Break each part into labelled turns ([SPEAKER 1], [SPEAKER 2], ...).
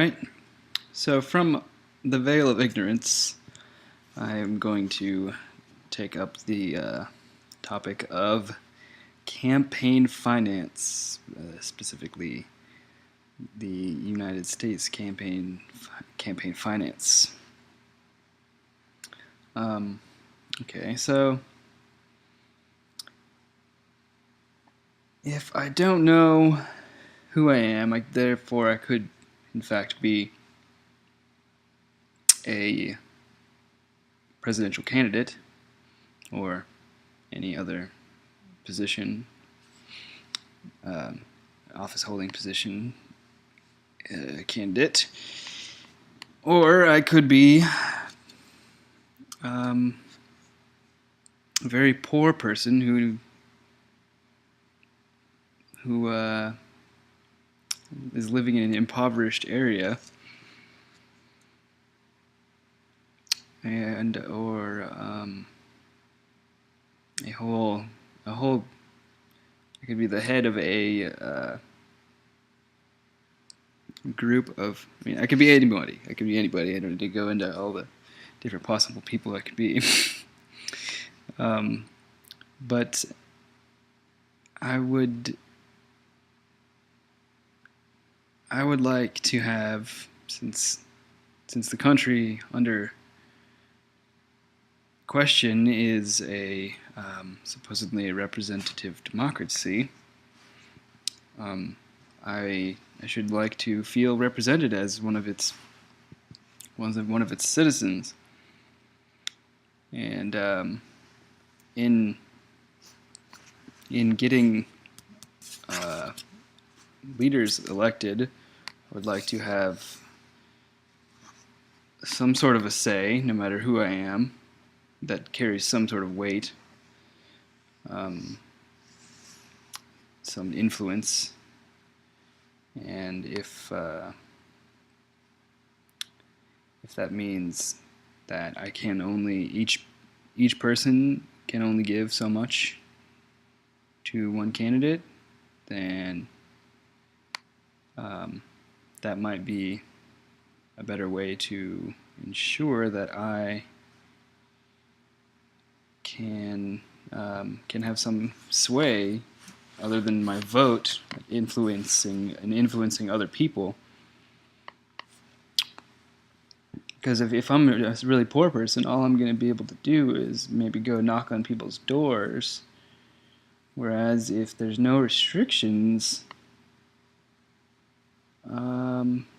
[SPEAKER 1] right. So from the veil of ignorance, I am going to take up the topic of campaign finance, specifically the United States campaign finance. Okay, so if I don't know who I am, therefore I could, in fact, be a presidential candidate or any other position, office holding position candidate, or I could be a very poor person who is living in an impoverished area, and or a whole. I could be the head of a group of. I mean, I could be anybody. I could be anybody. I don't need to go into all the different possible people I could be. But I would like to have, since the country under question is a supposedly a representative democracy, I should like to feel represented as one of its citizens, and in getting leaders elected, I would like to have some sort of a say, no matter who I am, that carries some sort of weight, some influence, and if that means that I can only each person can only give so much to one candidate, then that might be a better way to ensure that I can have some sway other than my vote, influencing other people. Because if I'm a really poor person, all I'm going to be able to do is maybe go knock on people's doors. Whereas if there's no restrictions,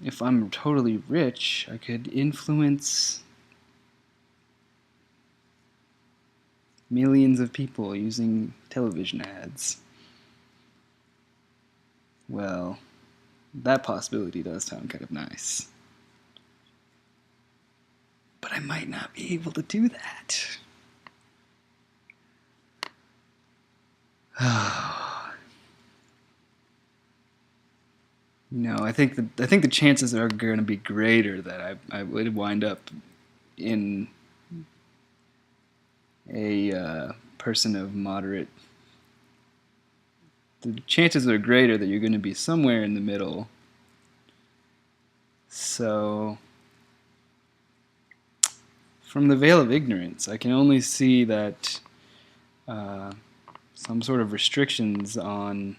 [SPEAKER 1] if I'm totally rich, I could influence millions of people using television ads. Well, that possibility does sound kind of nice. But I might not be able to do that. No, I think the chances are going to be greater that I would wind up in a person of moderate. The chances are greater that you're going to be somewhere in the middle. So, from the veil of ignorance, I can only see that some sort of restrictions on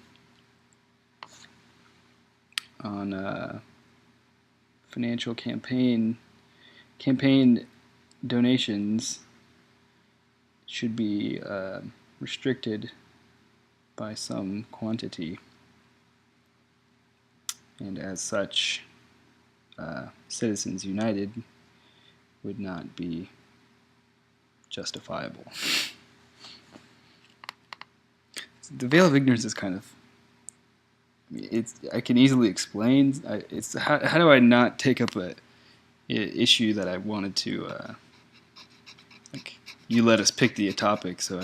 [SPEAKER 1] financial campaign donations should be restricted by some quantity, and as such, Citizens United would not be justifiable. The veil of ignorance is kind of, I can easily explain. It's how do I not take up a issue that I wanted to like. You let us pick the topic, so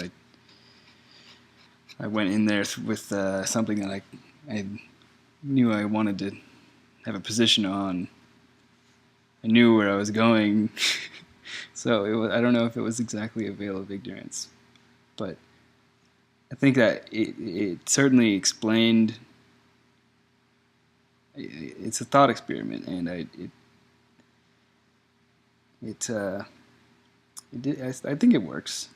[SPEAKER 1] I went in there with something that I knew I wanted to have a position on. I knew where I was going, so I don't know if it was exactly a veil of ignorance, but I think that it certainly explained it's a thought experiment, and it, uh, I think it works.